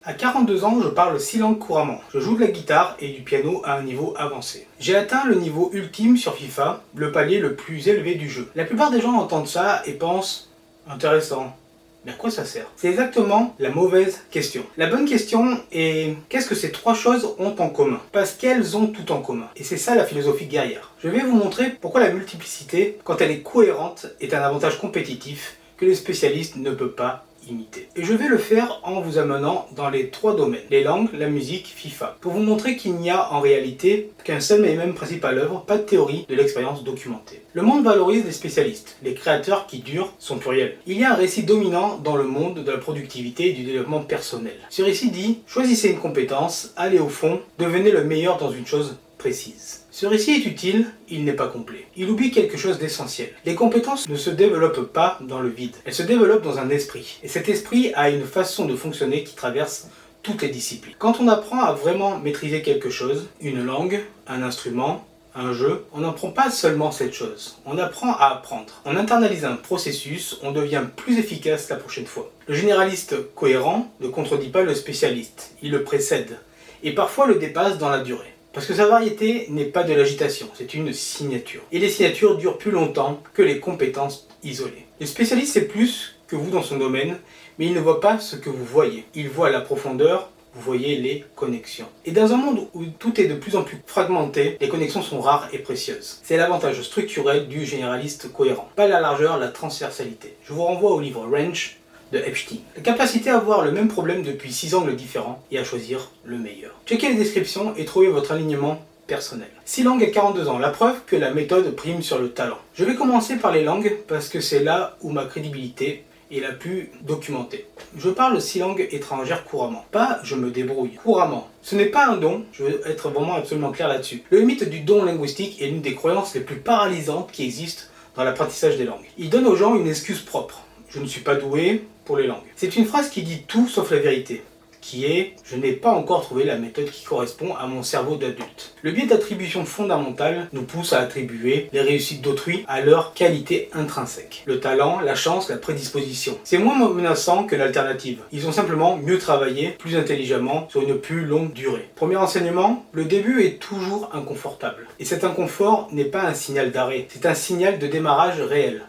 À 42 ans, je parle 6 langues couramment. Je joue de la guitare et du piano à un niveau avancé. J'ai atteint le niveau ultime sur FIFA, le palier le plus élevé du jeu. La plupart des gens entendent ça et pensent « intéressant ». Mais à quoi ça sert? C'est exactement la mauvaise question. La bonne question est qu'est-ce que ces trois choses ont en commun? Parce qu'elles ont tout en commun. Et c'est ça la philosophie guerrière. Je vais vous montrer pourquoi la multiplicité, quand elle est cohérente, est un avantage compétitif que les spécialistes ne peuvent pas imiter. Et je vais le faire en vous amenant dans les trois domaines, les langues, la musique, FIFA, pour vous montrer qu'il n'y a en réalité qu'un seul et même principe à l'œuvre, pas de théorie, de l'expérience documentée. Le monde valorise les spécialistes, les créateurs qui durent sont pluriels. Il y a un récit dominant dans le monde de la productivité et du développement personnel. Ce récit dit, choisissez une compétence, allez au fond, devenez le meilleur dans une chose précise. Ce récit est utile, il n'est pas complet. Il oublie quelque chose d'essentiel. Les compétences ne se développent pas dans le vide, elles se développent dans un esprit. Et cet esprit a une façon de fonctionner qui traverse toutes les disciplines. Quand on apprend à vraiment maîtriser quelque chose, une langue, un instrument, un jeu, on n'apprend pas seulement cette chose, on apprend à apprendre. On internalise un processus, on devient plus efficace la prochaine fois. Le généraliste cohérent ne contredit pas le spécialiste, il le précède, et parfois le dépasse dans la durée. Parce que sa variété n'est pas de l'agitation, c'est une signature. Et les signatures durent plus longtemps que les compétences isolées. Le spécialiste sait plus que vous dans son domaine, mais il ne voit pas ce que vous voyez. Il voit la profondeur, vous voyez les connexions. Et dans un monde où tout est de plus en plus fragmenté, les connexions sont rares et précieuses. C'est l'avantage structurel du généraliste cohérent. Pas la largeur, la transversalité. Je vous renvoie au livre Range de Epstein. La capacité à voir le même problème depuis 6 angles différents et à choisir le meilleur. Checkez les descriptions et trouvez votre alignement personnel. 6 langues à 42 ans, la preuve que la méthode prime sur le talent. Je vais commencer par les langues parce que c'est là où ma crédibilité est la plus documentée. Je parle 6 langues étrangères couramment. Pas je me débrouille, couramment. Ce n'est pas un don, je veux être vraiment absolument clair là-dessus. Le mythe du don linguistique est l'une des croyances les plus paralysantes qui existent dans l'apprentissage des langues. Il donne aux gens une excuse propre. Je ne suis pas doué pour les langues. C'est une phrase qui dit tout sauf la vérité, qui est « je n'ai pas encore trouvé la méthode qui correspond à mon cerveau d'adulte ». Le biais d'attribution fondamentale nous pousse à attribuer les réussites d'autrui à leur qualité intrinsèque. Le talent, la chance, la prédisposition. C'est moins menaçant que l'alternative. Ils ont simplement mieux travaillé, plus intelligemment, sur une plus longue durée. Premier enseignement, le début est toujours inconfortable. Et cet inconfort n'est pas un signal d'arrêt, c'est un signal de démarrage réel.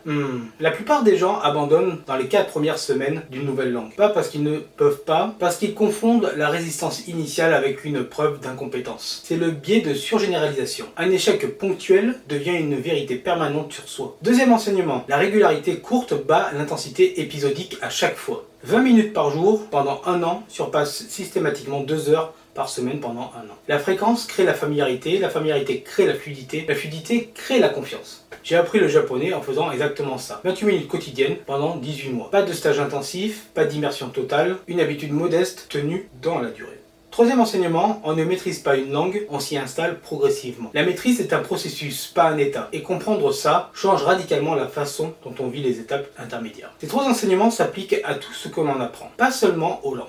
La plupart des gens abandonnent dans les 4 premières semaines d'une nouvelle langue. Pas parce qu'ils ne peuvent pas, parce qu'ils confondent la résistance initiale avec une preuve d'incompétence. C'est le biais de surgénéralisation. Un échec ponctuel devient une vérité permanente sur soi. Deuxième enseignement, la régularité courte bat l'intensité épisodique à chaque fois. 20 minutes par jour pendant 1 an surpasse systématiquement 2 heures par semaine pendant 1 an. La fréquence crée la familiarité crée la fluidité crée la confiance. J'ai appris le japonais en faisant exactement ça. 28 minutes quotidiennes pendant 18 mois. Pas de stage intensif, pas d'immersion totale, une habitude modeste tenue dans la durée. Troisième enseignement, on ne maîtrise pas une langue, on s'y installe progressivement. La maîtrise est un processus, pas un état. Et comprendre ça change radicalement la façon dont on vit les étapes intermédiaires. Ces 3 enseignements s'appliquent à tout ce que l'on apprend, pas seulement aux langues.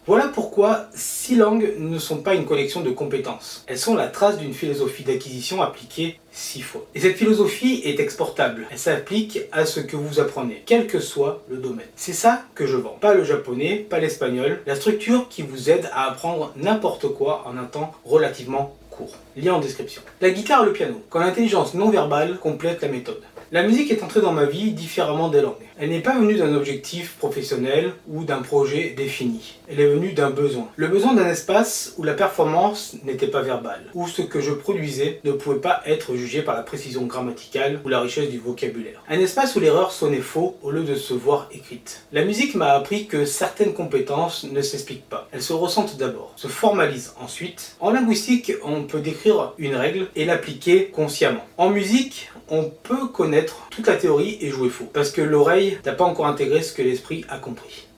Voilà pourquoi 6 langues ne sont pas une collection de compétences. Elles sont la trace d'une philosophie d'acquisition appliquée 6 fois. Et cette philosophie est exportable. Elle s'applique à ce que vous apprenez, quel que soit le domaine. C'est ça que je vends. Pas le japonais, pas l'espagnol. La structure qui vous aide à apprendre n'importe quoi en un temps relativement court. Lien en description. La guitare et le piano. Quand l'intelligence non verbale complète la méthode. La musique est entrée dans ma vie différemment des langues. Elle n'est pas venue d'un objectif professionnel ou d'un projet défini. Elle est venue d'un besoin. Le besoin d'un espace où la performance n'était pas verbale, où ce que je produisais ne pouvait pas être jugé par la précision grammaticale ou la richesse du vocabulaire. Un espace où l'erreur sonnait faux au lieu de se voir écrite. La musique m'a appris que certaines compétences ne s'expliquent pas. Elles se ressentent d'abord, se formalisent ensuite. En linguistique, on peut décrire une règle et l'appliquer consciemment. En musique, on peut connaître toute la théorie et jouer faux, parce que l'oreille n'a pas encore intégré ce que l'esprit a compris.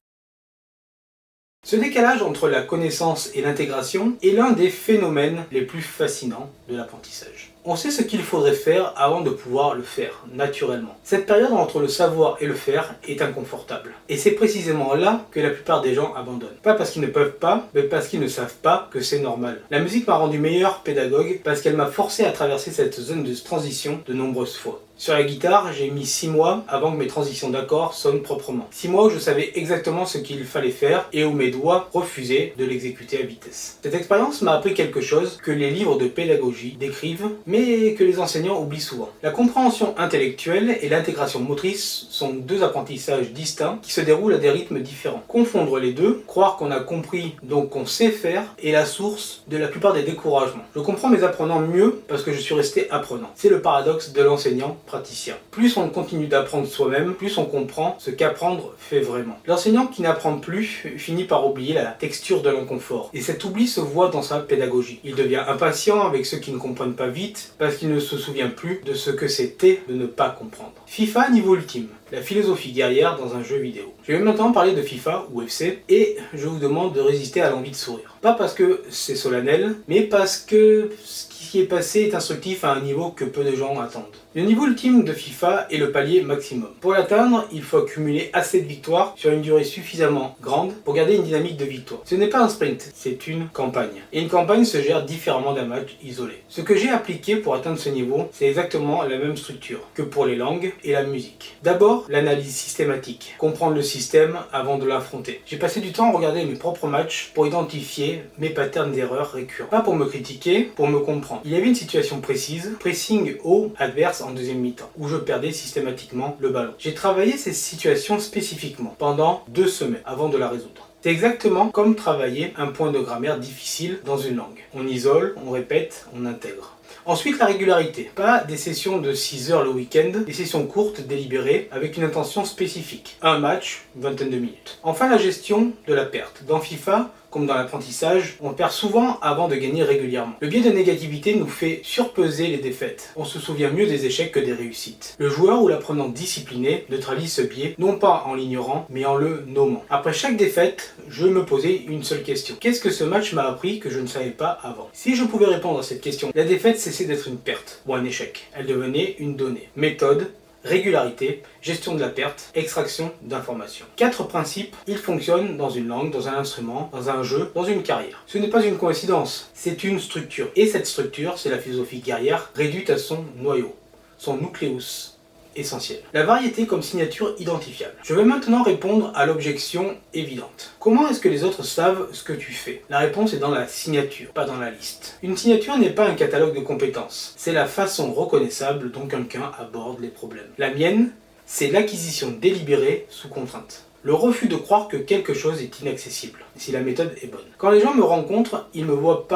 Ce décalage entre la connaissance et l'intégration est l'un des phénomènes les plus fascinants de l'apprentissage. On sait ce qu'il faudrait faire avant de pouvoir le faire, naturellement. Cette période entre le savoir et le faire est inconfortable. Et c'est précisément là que la plupart des gens abandonnent. Pas parce qu'ils ne peuvent pas, mais parce qu'ils ne savent pas que c'est normal. La musique m'a rendu meilleur pédagogue parce qu'elle m'a forcé à traverser cette zone de transition de nombreuses fois. Sur la guitare, j'ai mis 6 mois avant que mes transitions d'accords sonnent proprement. 6 mois où je savais exactement ce qu'il fallait faire et où mes doigts refusaient de l'exécuter à vitesse. Cette expérience m'a appris quelque chose que les livres de pédagogie décrivent, mais que les enseignants oublient souvent. La compréhension intellectuelle et l'intégration motrice sont deux apprentissages distincts qui se déroulent à des rythmes différents. Confondre les deux, croire qu'on a compris donc qu'on sait faire, est la source de la plupart des découragements. Je comprends mes apprenants mieux parce que je suis resté apprenant. C'est le paradoxe de l'enseignant praticien. Plus on continue d'apprendre soi-même, plus on comprend ce qu'apprendre fait vraiment. L'enseignant qui n'apprend plus finit par oublier la texture de l'inconfort. Et cet oubli se voit dans sa pédagogie. Il devient impatient avec ceux qui ne comprennent pas vite parce qu'il ne se souvient plus de ce que c'était de ne pas comprendre. FIFA niveau ultime. La philosophie guerrière dans un jeu vidéo. Je vais maintenant parler de FIFA ou FC et je vous demande de résister à l'envie de sourire. Pas parce que c'est solennel, mais parce que ce qui est passé est instructif à un niveau que peu de gens attendent. Le niveau ultime de FIFA est le palier maximum. Pour l'atteindre, il faut accumuler assez de victoires sur une durée suffisamment grande pour garder une dynamique de victoire. Ce n'est pas un sprint, c'est une campagne. Et une campagne se gère différemment d'un match isolé. Ce que j'ai appliqué pour atteindre ce niveau, c'est exactement la même structure que pour les langues et la musique. D'abord, l'analyse systématique. Comprendre le système avant de l'affronter. J'ai passé du temps à regarder mes propres matchs pour identifier mes patterns d'erreurs récurrents. Pas pour me critiquer, pour me comprendre. Il y avait une situation précise, pressing haut adverse en deuxième mi-temps, où je perdais systématiquement le ballon. J'ai travaillé ces situations spécifiquement pendant 2 semaines avant de la résoudre. C'est exactement comme travailler un point de grammaire difficile dans une langue. On isole, on répète, on intègre. Ensuite, la régularité. Pas des sessions de 6 heures le week-end, des sessions courtes, délibérées, avec une intention spécifique. Un match, une vingtaine de minutes. Enfin, la gestion de la perte. Dans FIFA, comme dans l'apprentissage, on perd souvent avant de gagner régulièrement. Le biais de négativité nous fait surpeser les défaites. On se souvient mieux des échecs que des réussites. Le joueur ou l'apprenant discipliné neutralise ce biais, non pas en l'ignorant, mais en le nommant. Après chaque défaite, je me posais une seule question. Qu'est-ce que ce match m'a appris que je ne savais pas avant? Si je pouvais répondre à cette question, la défaite cessait d'être une perte ou un échec. Elle devenait une donnée. Méthode, régularité, gestion de la perte, extraction d'informations. 4 principes, ils fonctionnent dans une langue, dans un instrument, dans un jeu, dans une carrière. Ce n'est pas une coïncidence, c'est une structure. Et cette structure, c'est la philosophie guerrière réduite à son noyau, son nucléus essentiel. La variété comme signature identifiable. Je vais maintenant répondre à l'objection évidente. Comment est-ce que les autres savent ce que tu fais? La réponse est dans la signature, pas dans la liste. Une signature n'est pas un catalogue de compétences. C'est la façon reconnaissable dont quelqu'un aborde les problèmes. La mienne, c'est l'acquisition délibérée sous contrainte. Le refus de croire que quelque chose est inaccessible, si la méthode est bonne. Quand les gens me rencontrent, ils ne me voient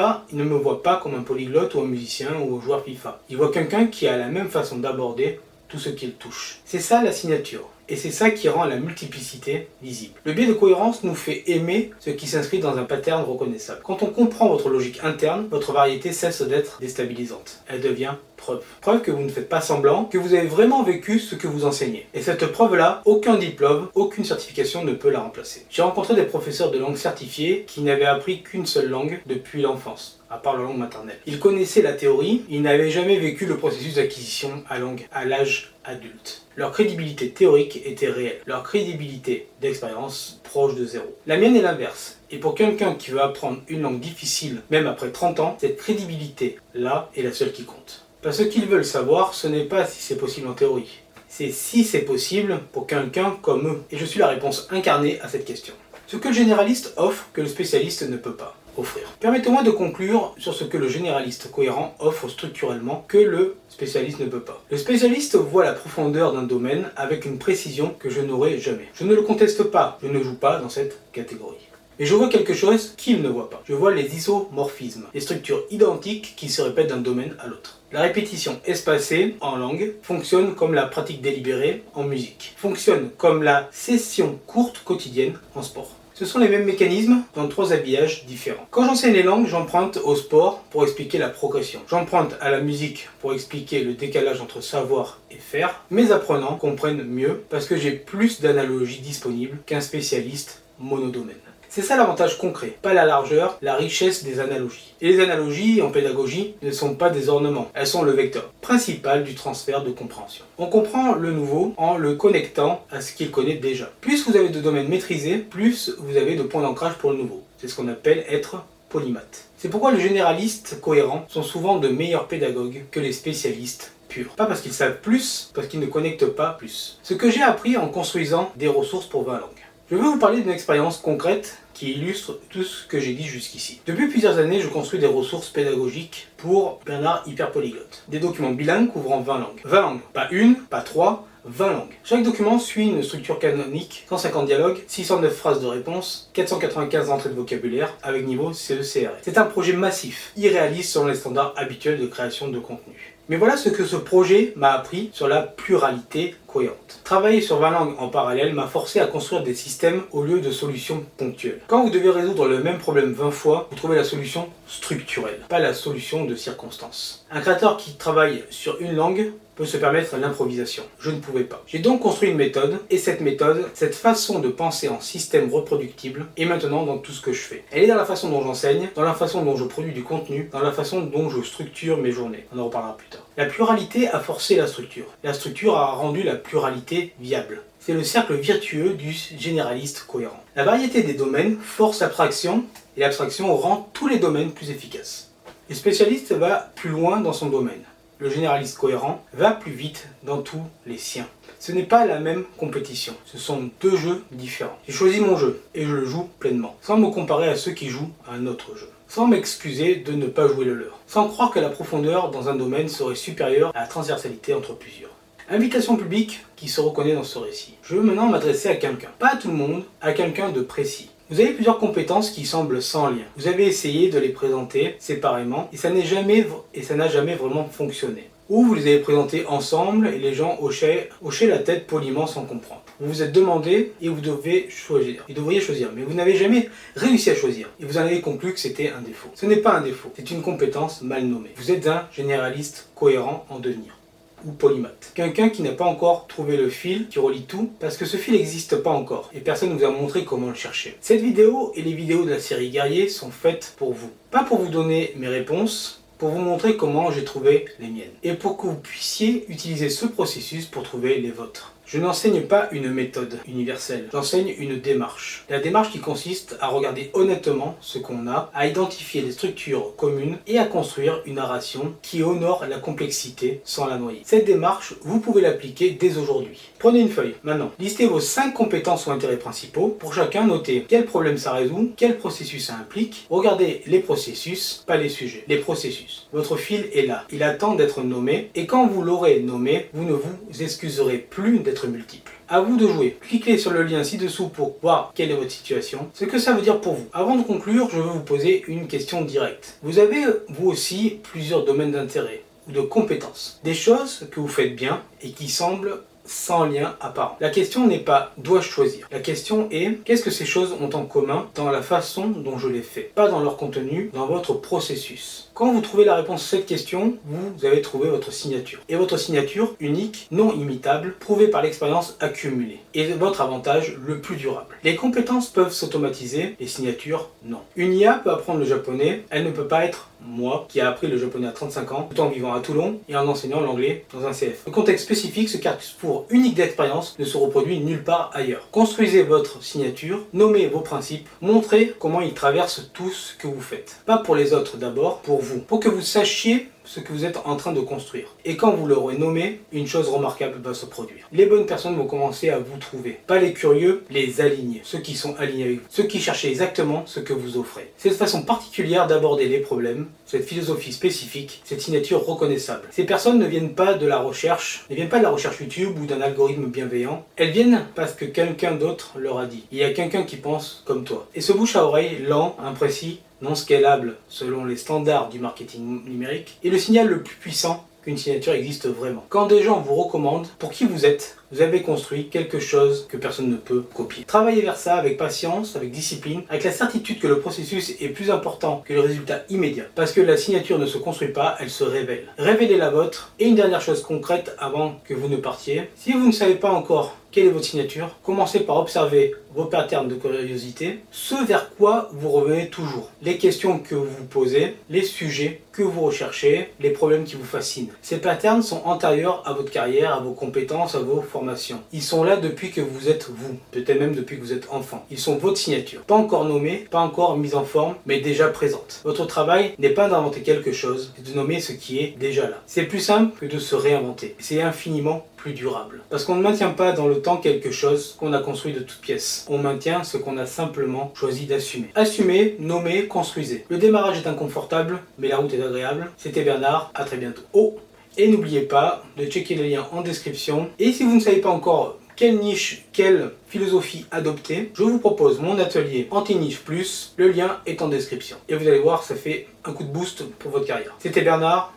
pas comme un polyglotte ou un musicien ou un joueur FIFA. Ils voient quelqu'un qui a la même façon d'aborder tout ce qu'il touche. C'est ça la signature. Et c'est ça qui rend la multiplicité visible. Le biais de cohérence nous fait aimer ce qui s'inscrit dans un pattern reconnaissable. Quand on comprend votre logique interne, votre variété cesse d'être déstabilisante. Elle devient preuve. Preuve que vous ne faites pas semblant, que vous avez vraiment vécu ce que vous enseignez. Et cette preuve-là, aucun diplôme, aucune certification ne peut la remplacer. J'ai rencontré des professeurs de langue certifiés qui n'avaient appris qu'une seule langue depuis l'enfance, à part la langue maternelle. Ils connaissaient la théorie, ils n'avaient jamais vécu le processus d'acquisition à l'âge adulte. Leur crédibilité théorique était réelle, leur crédibilité d'expérience proche de zéro. La mienne est l'inverse. Et pour quelqu'un qui veut apprendre une langue difficile, même après 30 ans, cette crédibilité-là est la seule qui compte. Parce que ce qu'ils veulent savoir, ce n'est pas si c'est possible en théorie. C'est si c'est possible pour quelqu'un comme eux. Et je suis la réponse incarnée à cette question. Ce que le généraliste offre que le spécialiste ne peut pas offrir. Permettez-moi de conclure sur ce que le généraliste cohérent offre structurellement que le spécialiste ne peut pas. Le spécialiste voit la profondeur d'un domaine avec une précision que je n'aurai jamais. Je ne le conteste pas, je ne joue pas dans cette catégorie. Mais je vois quelque chose qu'il ne voit pas. Je vois les isomorphismes, les structures identiques qui se répètent d'un domaine à l'autre. La répétition espacée en langue fonctionne comme la pratique délibérée en musique, fonctionne comme la session courte quotidienne en sport. Ce sont les mêmes mécanismes dans 3 habillages différents. Quand j'enseigne les langues, j'emprunte au sport pour expliquer la progression. J'emprunte à la musique pour expliquer le décalage entre savoir et faire. Mes apprenants comprennent mieux parce que j'ai plus d'analogies disponibles qu'un spécialiste monodomaine. C'est ça l'avantage concret, pas la largeur, la richesse des analogies. Et les analogies en pédagogie ne sont pas des ornements, elles sont le vecteur principal du transfert de compréhension. On comprend le nouveau en le connectant à ce qu'il connaît déjà. Plus vous avez de domaines maîtrisés, plus vous avez de points d'ancrage pour le nouveau. C'est ce qu'on appelle être polymathe. C'est pourquoi les généralistes cohérents sont souvent de meilleurs pédagogues que les spécialistes purs. Pas parce qu'ils savent plus, parce qu'ils ne connectent pas plus. Ce que j'ai appris en construisant des ressources pour 20 langues. Je veux vous parler d'une expérience concrète qui illustre tout ce que j'ai dit jusqu'ici. Depuis plusieurs années, je construis des ressources pédagogiques pour Bernard Hyperpolyglotte. Des documents bilingues couvrant 20 langues. 20 langues, pas une, pas trois, 20 langues. Chaque document suit une structure canonique, 150 dialogues, 609 phrases de réponse, 495 entrées de vocabulaire avec niveau CE-CRF. C'est un projet massif, irréaliste selon les standards habituels de création de contenu. Mais voilà ce que ce projet m'a appris sur la pluralité cohérente. Travailler sur 20 langues en parallèle m'a forcé à construire des systèmes au lieu de solutions ponctuelles. Quand vous devez résoudre le même problème 20 fois, vous trouvez la solution structurelle, pas la solution de circonstance. Un créateur qui travaille sur une langue peut se permettre l'improvisation. Je ne pouvais pas. J'ai donc construit une méthode, et cette méthode, cette façon de penser en système reproductible, est maintenant dans tout ce que je fais. Elle est dans la façon dont j'enseigne, dans la façon dont je produis du contenu, dans la façon dont je structure mes journées. On en reparlera plus tard. La pluralité a forcé la structure. La structure a rendu la pluralité viable. C'est le cercle vertueux du généraliste cohérent. La variété des domaines force l'abstraction, et l'abstraction rend tous les domaines plus efficaces. Le spécialiste va plus loin dans son domaine. Le généraliste cohérent va plus vite dans tous les siens. Ce n'est pas la même compétition, ce sont deux jeux différents. J'ai choisi mon jeu et je le joue pleinement, sans me comparer à ceux qui jouent à un autre jeu, sans m'excuser de ne pas jouer le leur, sans croire que la profondeur dans un domaine serait supérieure à la transversalité entre plusieurs. Invitation publique qui se reconnaît dans ce récit. Je veux maintenant m'adresser à quelqu'un, pas à tout le monde, à quelqu'un de précis. Vous avez plusieurs compétences qui semblent sans lien. Vous avez essayé de les présenter séparément et ça n'a jamais vraiment fonctionné. Ou vous les avez présentés ensemble et les gens hochaient la tête poliment sans comprendre. Vous vous êtes demandé et vous devez choisir. Vous devriez choisir, mais vous n'avez jamais réussi à choisir. Et vous en avez conclu que c'était un défaut. Ce n'est pas un défaut, c'est une compétence mal nommée. Vous êtes un généraliste cohérent en devenir. Ou polymathe. Quelqu'un qui n'a pas encore trouvé le fil qui relie tout, parce que ce fil n'existe pas encore, et personne ne vous a montré comment le chercher. Cette vidéo et les vidéos de la série Guerrier sont faites pour vous. Pas pour vous donner mes réponses, pour vous montrer comment j'ai trouvé les miennes. Et pour que vous puissiez utiliser ce processus pour trouver les vôtres. Je n'enseigne pas une méthode universelle, j'enseigne une démarche. La démarche qui consiste à regarder honnêtement ce qu'on a, à identifier les structures communes et à construire une narration qui honore la complexité sans la noyer. Cette démarche, vous pouvez l'appliquer dès aujourd'hui. Prenez une feuille, maintenant. Listez vos 5 compétences ou intérêts principaux. Pour chacun, notez quel problème ça résout, quel processus ça implique. Regardez les processus, pas les sujets, les processus. Votre fil est là, il attend d'être nommé et quand vous l'aurez nommé, vous ne vous excuserez plus d'être multiples. À vous de jouer. Cliquez sur le lien ci-dessous pour voir quelle est votre situation, ce que ça veut dire pour vous. Avant de conclure, je veux vous poser une question directe. Vous avez, vous aussi, plusieurs domaines d'intérêt ou de compétences. Des choses que vous faites bien et qui semblent sans lien apparent. La question n'est pas dois-je choisir. La question est qu'est-ce que ces choses ont en commun dans la façon dont je les fais, pas dans leur contenu, dans votre processus. Quand vous trouvez la réponse à cette question, vous avez trouvé votre signature. Et votre signature, unique, non imitable, prouvée par l'expérience accumulée. Et votre avantage le plus durable. Les compétences peuvent s'automatiser, les signatures, non. Une IA peut apprendre le japonais, elle ne peut pas être moi, qui a appris le japonais à 35 ans, tout en vivant à Toulon et en enseignant l'anglais dans un CF. Le contexte spécifique, ce carrefour unique d'expérience, ne se reproduit nulle part ailleurs. Construisez votre signature, nommez vos principes, montrez comment ils traversent tout ce que vous faites. Pas pour les autres d'abord, pour vous. Pour que vous sachiez ce que vous êtes en train de construire. Et quand vous l'aurez nommé, une chose remarquable va se produire. Les bonnes personnes vont commencer à vous trouver. Pas les curieux, les alignés. Ceux qui sont alignés avec vous. Ceux qui cherchent exactement ce que vous offrez. Cette façon particulière d'aborder les problèmes, cette philosophie spécifique, cette signature reconnaissable. Ces personnes ne viennent pas de la recherche, YouTube ou d'un algorithme bienveillant. Elles viennent parce que quelqu'un d'autre leur a dit. Il y a quelqu'un qui pense comme toi. Et ce bouche à oreille, lent, imprécis, non scalable selon les standards du marketing numérique, est le signal le plus puissant qu'une signature existe vraiment. Quand des gens vous recommandent pour qui vous êtes, vous avez construit quelque chose que personne ne peut copier. Travaillez vers ça avec patience, avec discipline, avec la certitude que le processus est plus important que le résultat immédiat. Parce que la signature ne se construit pas, elle se révèle. Révélez la vôtre. Et une dernière chose concrète avant que vous ne partiez. Si vous ne savez pas encore quelle est votre signature, commencez par observer vos patterns de curiosité, ce vers quoi vous revenez toujours, les questions que vous vous posez, les sujets que vous recherchez, les problèmes qui vous fascinent. Ces patterns sont antérieurs à votre carrière, à vos compétences, à vos formations. Ils sont là depuis que vous êtes vous, peut-être même depuis que vous êtes enfant. Ils sont votre signature, pas encore nommée, pas encore mise en forme, mais déjà présente. Votre travail n'est pas d'inventer quelque chose, c'est de nommer ce qui est déjà là. C'est plus simple que de se réinventer. C'est infiniment plus durable. Parce qu'on ne maintient pas dans le temps quelque chose qu'on a construit de toutes pièces. On maintient ce qu'on a simplement choisi d'assumer. Assumez, nommez, construisez. Le démarrage est inconfortable, mais la route est agréable. C'était Bernard, à très bientôt. Oh, et n'oubliez pas de checker les liens en description. Et si vous ne savez pas encore quelle niche, quelle philosophie adopter, je vous propose mon atelier Anti-Niche Plus. Le lien est en description. Et vous allez voir, ça fait un coup de boost pour votre carrière. C'était Bernard.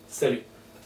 Salut.